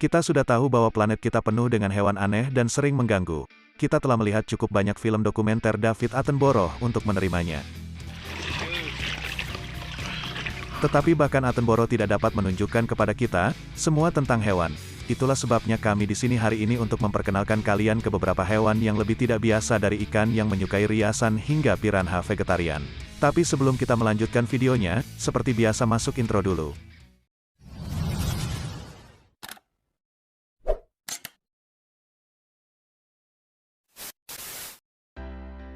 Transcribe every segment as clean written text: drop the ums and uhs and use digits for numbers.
Kita sudah tahu bahwa planet kita penuh dengan hewan aneh dan sering mengganggu. Kita telah melihat cukup banyak film dokumenter David Attenborough untuk menerimanya. Tetapi bahkan Attenborough tidak dapat menunjukkan kepada kita semua tentang hewan. Itulah sebabnya kami di sini hari ini untuk memperkenalkan kalian ke beberapa hewan yang lebih tidak biasa dari ikan yang menyukai riasan hingga piranha vegetarian. Tapi sebelum kita melanjutkan videonya, seperti biasa masuk intro dulu.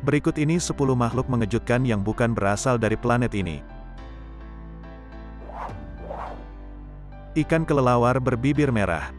Berikut ini 10 makhluk mengejutkan yang bukan berasal dari planet ini. Ikan kelelawar berbibir merah.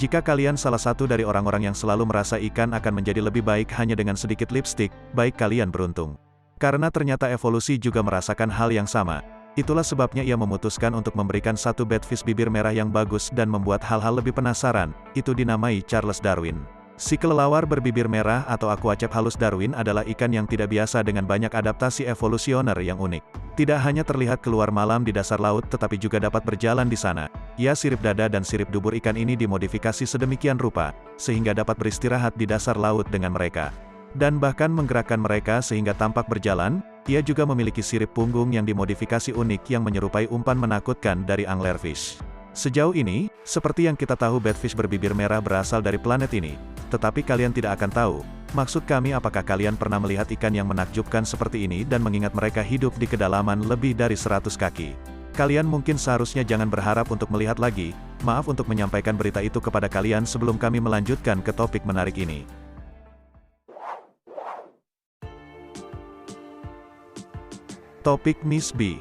Jika kalian salah satu dari orang-orang yang selalu merasa ikan akan menjadi lebih baik hanya dengan sedikit lipstik, baik kalian beruntung. Karena ternyata evolusi juga merasakan hal yang sama. Itulah sebabnya ia memutuskan untuk memberikan satu batfish bibir merah yang bagus dan membuat hal-hal lebih penasaran, itu dinamai Charles Darwin. Si kelelawar berbibir merah atau Aquacep halus Darwin adalah ikan yang tidak biasa dengan banyak adaptasi evolusioner yang unik. Tidak hanya terlihat keluar malam di dasar laut tetapi juga dapat berjalan di sana. Ya, sirip dada dan sirip dubur ikan ini dimodifikasi sedemikian rupa, sehingga dapat beristirahat di dasar laut dengan mereka. Dan bahkan menggerakkan mereka sehingga tampak berjalan. Ia juga memiliki sirip punggung yang dimodifikasi unik yang menyerupai umpan menakutkan dari anglerfish. Sejauh ini, seperti yang kita tahu batfish berbibir merah berasal dari planet ini. Tetapi kalian tidak akan tahu, maksud kami apakah kalian pernah melihat ikan yang menakjubkan seperti ini dan mengingat mereka hidup di kedalaman lebih dari 100 kaki. Kalian mungkin seharusnya jangan berharap untuk melihat lagi, maaf untuk menyampaikan berita itu kepada kalian sebelum kami melanjutkan ke topik menarik ini. Topik Miss B.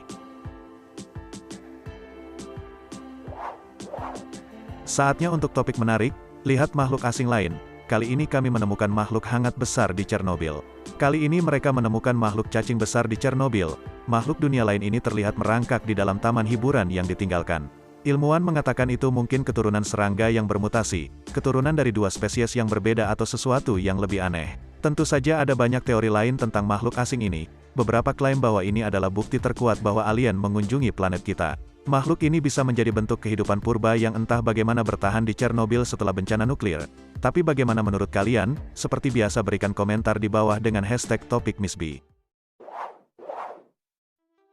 Saatnya untuk topik menarik, lihat makhluk asing lain. Kali ini kami menemukan makhluk hangat besar di Chernobyl. Kali ini mereka menemukan makhluk cacing besar di Chernobyl. Makhluk dunia lain ini terlihat merangkak di dalam taman hiburan yang ditinggalkan. Ilmuwan mengatakan itu mungkin keturunan serangga yang bermutasi, keturunan dari dua spesies yang berbeda atau sesuatu yang lebih aneh. Tentu saja ada banyak teori lain tentang makhluk asing ini. Beberapa klaim bahwa ini adalah bukti terkuat bahwa alien mengunjungi planet kita. Makhluk ini bisa menjadi bentuk kehidupan purba yang entah bagaimana bertahan di Chernobyl setelah bencana nuklir. Tapi bagaimana menurut kalian? Seperti biasa berikan komentar di bawah dengan hashtag topik Miss B.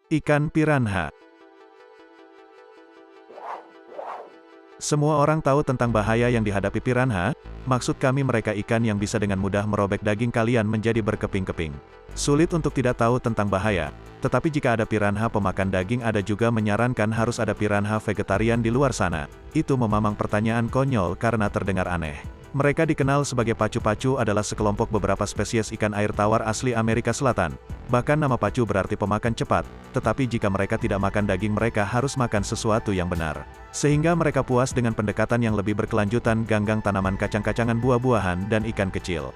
Ikan piranha. Semua orang tahu tentang bahaya yang dihadapi piranha, maksud kami mereka ikan yang bisa dengan mudah merobek daging kalian menjadi berkeping-keping. Sulit untuk tidak tahu tentang bahaya, tetapi jika ada piranha pemakan daging ada juga menyarankan harus ada piranha vegetarian di luar sana. Itu memamang pertanyaan konyol karena terdengar aneh. Mereka dikenal sebagai pacu-pacu adalah sekelompok beberapa spesies ikan air tawar asli Amerika Selatan. Bahkan nama pacu berarti pemakan cepat, tetapi jika mereka tidak makan daging mereka harus makan sesuatu yang benar. Sehingga mereka puas dengan pendekatan yang lebih berkelanjutan ganggang tanaman kacang-kacangan buah-buahan dan ikan kecil.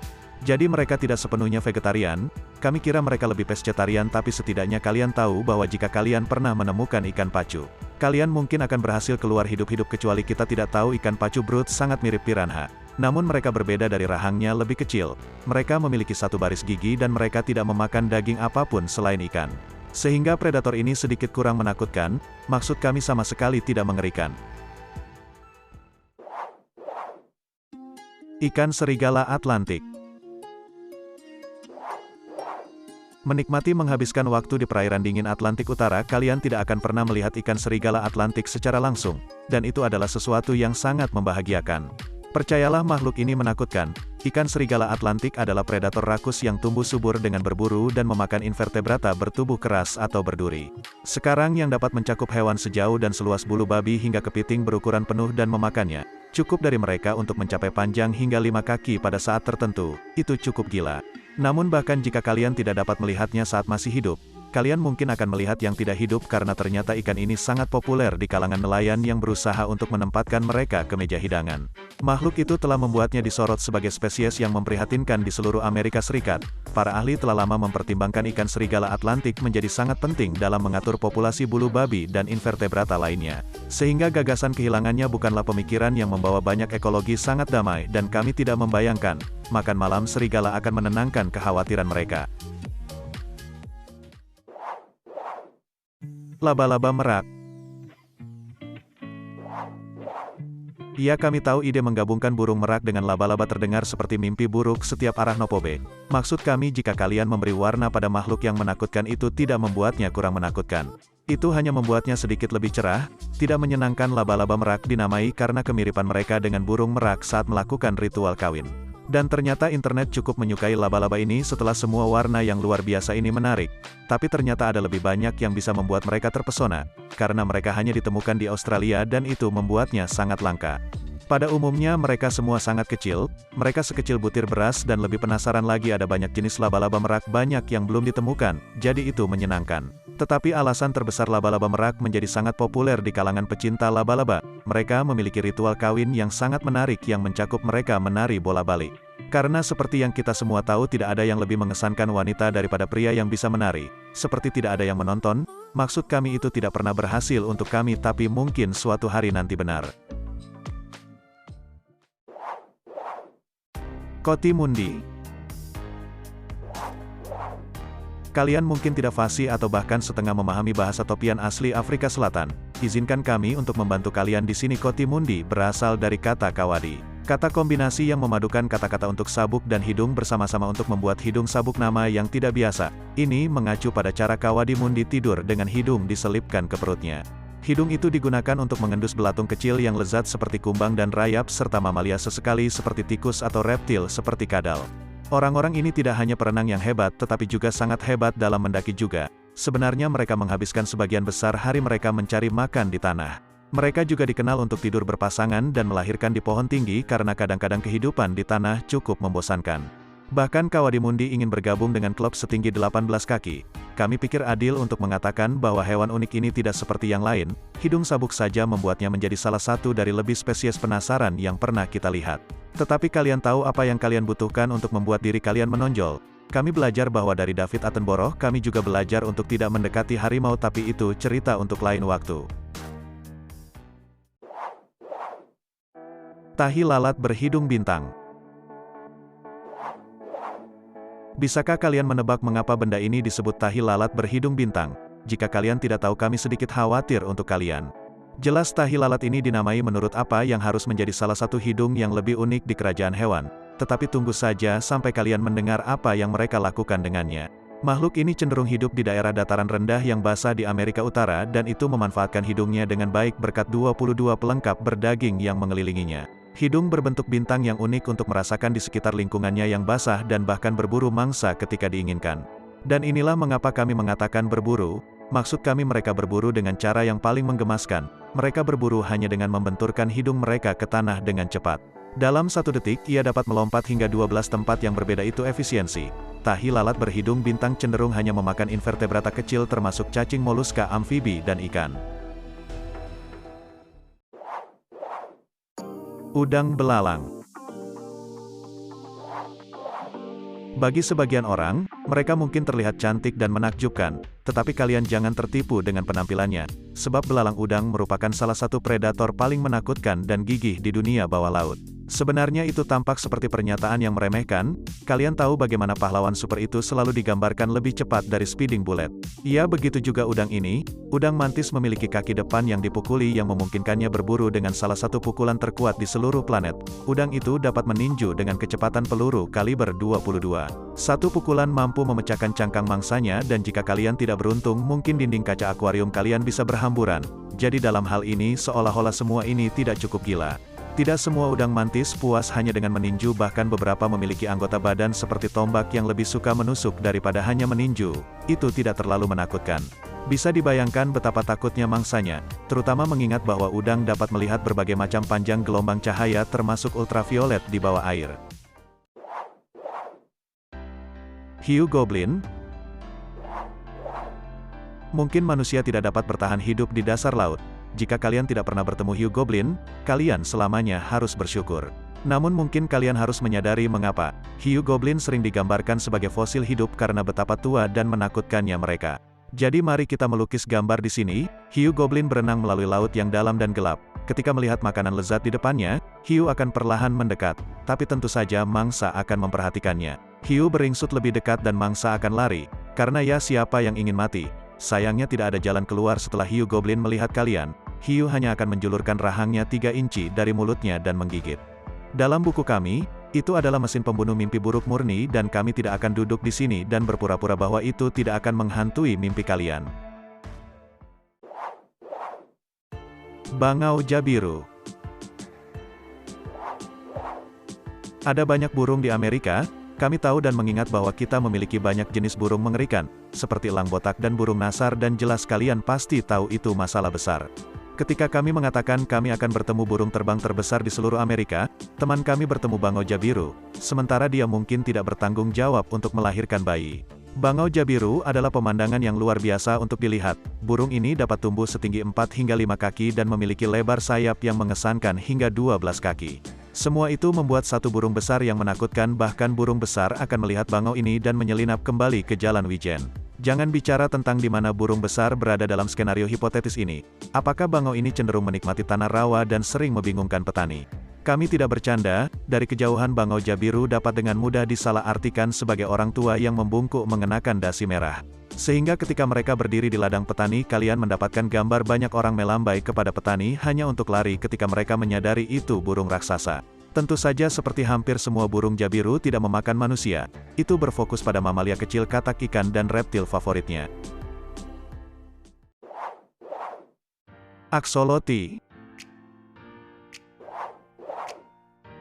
Jadi mereka tidak sepenuhnya vegetarian, kami kira mereka lebih pescetarian tapi setidaknya kalian tahu bahwa jika kalian pernah menemukan ikan pacu, kalian mungkin akan berhasil keluar hidup-hidup kecuali kita tidak tahu ikan pacu brut sangat mirip piranha. Namun mereka berbeda dari rahangnya lebih kecil. Mereka memiliki satu baris gigi dan mereka tidak memakan daging apapun selain ikan. Sehingga predator ini sedikit kurang menakutkan, maksud kami sama sekali tidak mengerikan. Ikan serigala Atlantik. Menikmati menghabiskan waktu di perairan dingin Atlantik Utara, kalian tidak akan pernah melihat ikan serigala Atlantik secara langsung, dan itu adalah sesuatu yang sangat membahagiakan. Percayalah makhluk ini menakutkan, ikan serigala Atlantik adalah predator rakus yang tumbuh subur dengan berburu dan memakan invertebrata bertubuh keras atau berduri. Sekarang yang dapat mencakup hewan sejauh dan seluas bulu babi hingga kepiting berukuran penuh dan memakannya. Cukup dari mereka untuk mencapai panjang hingga 5 kaki pada saat tertentu, itu cukup gila. Namun bahkan jika kalian tidak dapat melihatnya saat masih hidup, kalian mungkin akan melihat yang tidak hidup karena ternyata ikan ini sangat populer di kalangan nelayan yang berusaha untuk menempatkan mereka ke meja hidangan. Makhluk itu telah membuatnya disorot sebagai spesies yang memprihatinkan di seluruh Amerika Serikat. Para ahli telah lama mempertimbangkan ikan serigala Atlantik menjadi sangat penting dalam mengatur populasi bulu babi dan invertebrata lainnya. Sehingga gagasan kehilangannya bukanlah pemikiran yang membawa banyak ekologi sangat damai dan kami tidak membayangkan, makan malam serigala akan menenangkan kekhawatiran mereka. Laba-laba merak. Ya, kami tahu ide menggabungkan burung merak dengan laba-laba terdengar seperti mimpi buruk setiap arachnophobes. Maksud kami jika kalian memberi warna pada makhluk yang menakutkan itu tidak membuatnya kurang menakutkan. Itu hanya membuatnya sedikit lebih cerah. Tidak menyenangkan laba-laba merak dinamai karena kemiripan mereka dengan burung merak saat melakukan ritual kawin. Dan ternyata internet cukup menyukai laba-laba ini setelah semua warna yang luar biasa ini menarik. Tapi ternyata ada lebih banyak yang bisa membuat mereka terpesona, karena mereka hanya ditemukan di Australia dan itu membuatnya sangat langka. Pada umumnya mereka semua sangat kecil, mereka sekecil butir beras dan lebih penasaran lagi ada banyak jenis laba-laba merak banyak yang belum ditemukan, jadi itu menyenangkan. Tetapi alasan terbesar laba-laba merak menjadi sangat populer di kalangan pecinta laba-laba, mereka memiliki ritual kawin yang sangat menarik yang mencakup mereka menari bola balik. Karena seperti yang kita semua tahu tidak ada yang lebih mengesankan wanita daripada pria yang bisa menari. Seperti tidak ada yang menonton, maksud kami itu tidak pernah berhasil untuk kami tapi mungkin suatu hari nanti benar. Coatimundi. Kalian mungkin tidak fasih atau bahkan setengah memahami bahasa topian asli Afrika Selatan. Izinkan kami untuk membantu kalian di sini. Coatimundi berasal dari kata kawadi. Kata kombinasi yang memadukan kata-kata untuk sabuk dan hidung bersama-sama untuk membuat hidung sabuk nama yang tidak biasa. Ini mengacu pada cara Coatimundi tidur dengan hidung diselipkan ke perutnya. Hidung itu digunakan untuk mengendus belatung kecil yang lezat seperti kumbang dan rayap serta mamalia sesekali seperti tikus atau reptil seperti kadal. Orang-orang ini tidak hanya perenang yang hebat tetapi juga sangat hebat dalam mendaki juga. Sebenarnya mereka menghabiskan sebagian besar hari mereka mencari makan di tanah. Mereka juga dikenal untuk tidur berpasangan dan melahirkan di pohon tinggi karena kadang-kadang kehidupan di tanah cukup membosankan. Bahkan Coatimundi ingin bergabung dengan klub setinggi 18 kaki. Kami pikir adil untuk mengatakan bahwa hewan unik ini tidak seperti yang lain, hidung sabuk saja membuatnya menjadi salah satu dari lebih spesies penasaran yang pernah kita lihat. Tetapi kalian tahu apa yang kalian butuhkan untuk membuat diri kalian menonjol? Kami belajar bahwa dari David Attenborough, kami juga belajar untuk tidak mendekati harimau tapi itu cerita untuk lain waktu. Tahi lalat berhidung bintang. Bisakah kalian menebak mengapa benda ini disebut tahi lalat berhidung bintang? Jika kalian tidak tahu kami sedikit khawatir untuk kalian. Jelas tahi lalat ini dinamai menurut apa yang harus menjadi salah satu hidung yang lebih unik di kerajaan hewan. Tetapi tunggu saja sampai kalian mendengar apa yang mereka lakukan dengannya. Makhluk ini cenderung hidup di daerah dataran rendah yang basah di Amerika Utara dan itu memanfaatkan hidungnya dengan baik berkat 22 pelengkap berdaging yang mengelilinginya. Hidung berbentuk bintang yang unik untuk merasakan di sekitar lingkungannya yang basah dan bahkan berburu mangsa ketika diinginkan. Dan inilah mengapa kami mengatakan berburu. Maksud kami mereka berburu dengan cara yang paling menggemaskan. Mereka berburu hanya dengan membenturkan hidung mereka ke tanah dengan cepat. Dalam 1 detik ia dapat melompat hingga 12 tempat yang berbeda. Itu efisiensi. Tahi lalat berhidung bintang cenderung hanya memakan invertebrata kecil termasuk cacing, moluska, amfibi, dan ikan. Udang belalang. Bagi sebagian orang, mereka mungkin terlihat cantik dan menakjubkan, tetapi kalian jangan tertipu dengan penampilannya, sebab belalang udang merupakan salah satu predator paling menakutkan dan gigih di dunia bawah laut. Sebenarnya itu tampak seperti pernyataan yang meremehkan. Kalian tahu bagaimana pahlawan super itu selalu digambarkan lebih cepat dari speeding bullet. Ya, begitu juga udang ini. Udang mantis memiliki kaki depan yang dipukuli yang memungkinkannya berburu dengan salah satu pukulan terkuat di seluruh planet. Udang itu dapat meninju dengan kecepatan peluru kaliber 22. Satu pukulan mampu memecahkan cangkang mangsanya dan jika kalian tidak beruntung mungkin dinding kaca akuarium kalian bisa berhamburan. Jadi dalam hal ini seolah-olah semua ini tidak cukup gila. Tidak semua udang mantis puas hanya dengan meninju, bahkan beberapa memiliki anggota badan seperti tombak yang lebih suka menusuk daripada hanya meninju. Itu tidak terlalu menakutkan. Bisa dibayangkan betapa takutnya mangsanya, terutama mengingat bahwa udang dapat melihat berbagai macam panjang gelombang cahaya termasuk ultraviolet di bawah air. Hiu goblin. Mungkin manusia tidak dapat bertahan hidup di dasar laut. Jika kalian tidak pernah bertemu hiu goblin, kalian selamanya harus bersyukur. Namun mungkin kalian harus menyadari mengapa hiu goblin sering digambarkan sebagai fosil hidup karena betapa tua dan menakutkannya mereka. Jadi mari kita melukis gambar di sini. Hiu goblin berenang melalui laut yang dalam dan gelap. Ketika melihat makanan lezat di depannya, hiu akan perlahan mendekat. Tapi tentu saja mangsa akan memperhatikannya. Hiu beringsut lebih dekat dan mangsa akan lari. Karena ya, siapa yang ingin mati? Sayangnya tidak ada jalan keluar setelah hiu goblin melihat kalian. hiu hanya akan menjulurkan rahangnya 3 inci dari mulutnya dan menggigit. Dalam buku kami, itu adalah mesin pembunuh mimpi buruk murni dan kami tidak akan duduk di sini dan berpura-pura bahwa itu tidak akan menghantui mimpi kalian. Bangau Jabiru. Ada banyak burung di Amerika. Kami tahu dan mengingat bahwa kita memiliki banyak jenis burung mengerikan, seperti elang botak dan burung nasar, dan jelas kalian pasti tahu itu masalah besar. Ketika kami mengatakan kami akan bertemu burung terbang terbesar di seluruh Amerika, teman kami bertemu bangau jabiru, sementara dia mungkin tidak bertanggung jawab untuk melahirkan bayi. Bangau jabiru adalah pemandangan yang luar biasa untuk dilihat. Burung ini dapat tumbuh setinggi 4 hingga 5 kaki dan memiliki lebar sayap yang mengesankan hingga 12 kaki. Semua itu membuat satu burung besar yang menakutkan, bahkan burung besar akan melihat bangau ini dan menyelinap kembali ke jalan wijen. Jangan bicara tentang di mana burung besar berada dalam skenario hipotetis ini. Apakah bangau ini cenderung menikmati tanah rawa dan sering membingungkan petani? Kami tidak bercanda, dari kejauhan bangau jabiru dapat dengan mudah disalahartikan sebagai orang tua yang membungkuk mengenakan dasi merah. Sehingga ketika mereka berdiri di ladang petani, kalian mendapatkan gambar banyak orang melambai kepada petani hanya untuk lari ketika mereka menyadari itu burung raksasa. Tentu saja seperti hampir semua burung jabiru tidak memakan manusia, itu berfokus pada mamalia kecil katak ikan dan reptil favoritnya. Axolotl.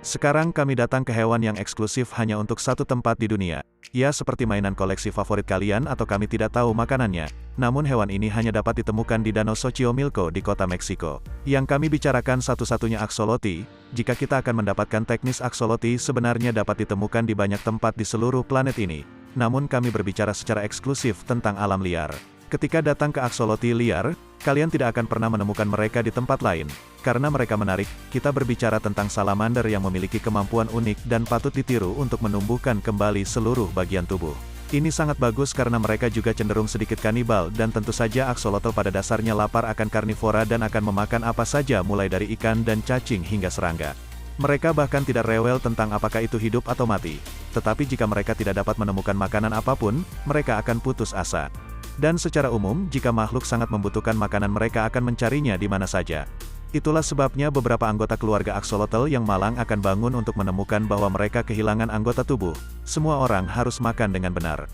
Sekarang kami datang ke hewan yang eksklusif hanya untuk satu tempat di dunia. Ya, seperti mainan koleksi favorit kalian atau kami tidak tahu makanannya. Namun hewan ini hanya dapat ditemukan di Danau Xochimilco di kota Meksiko. Yang kami bicarakan satu-satunya axolotl. Jika kita akan mendapatkan teknis axolotl sebenarnya dapat ditemukan di banyak tempat di seluruh planet ini. Namun kami berbicara secara eksklusif tentang alam liar. Ketika datang ke axolotl liar, kalian tidak akan pernah menemukan mereka di tempat lain. Karena mereka menarik, kita berbicara tentang salamander yang memiliki kemampuan unik dan patut ditiru untuk menumbuhkan kembali seluruh bagian tubuh. Ini sangat bagus karena mereka juga cenderung sedikit kanibal dan tentu saja axolotl pada dasarnya lapar akan karnivora dan akan memakan apa saja mulai dari ikan dan cacing hingga serangga. Mereka bahkan tidak rewel tentang apakah itu hidup atau mati. Tetapi jika mereka tidak dapat menemukan makanan apapun, mereka akan putus asa. Dan secara umum, jika makhluk sangat membutuhkan makanan mereka akan mencarinya di mana saja. Itulah sebabnya beberapa anggota keluarga axolotl yang malang akan bangun untuk menemukan bahwa mereka kehilangan anggota tubuh. Semua orang harus makan dengan benar.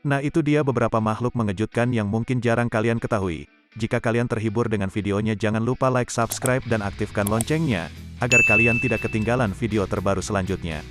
Nah, itu dia beberapa makhluk mengejutkan yang mungkin jarang kalian ketahui. Jika kalian terhibur dengan videonya, jangan lupa like, subscribe, dan aktifkan loncengnya, agar kalian tidak ketinggalan video terbaru selanjutnya.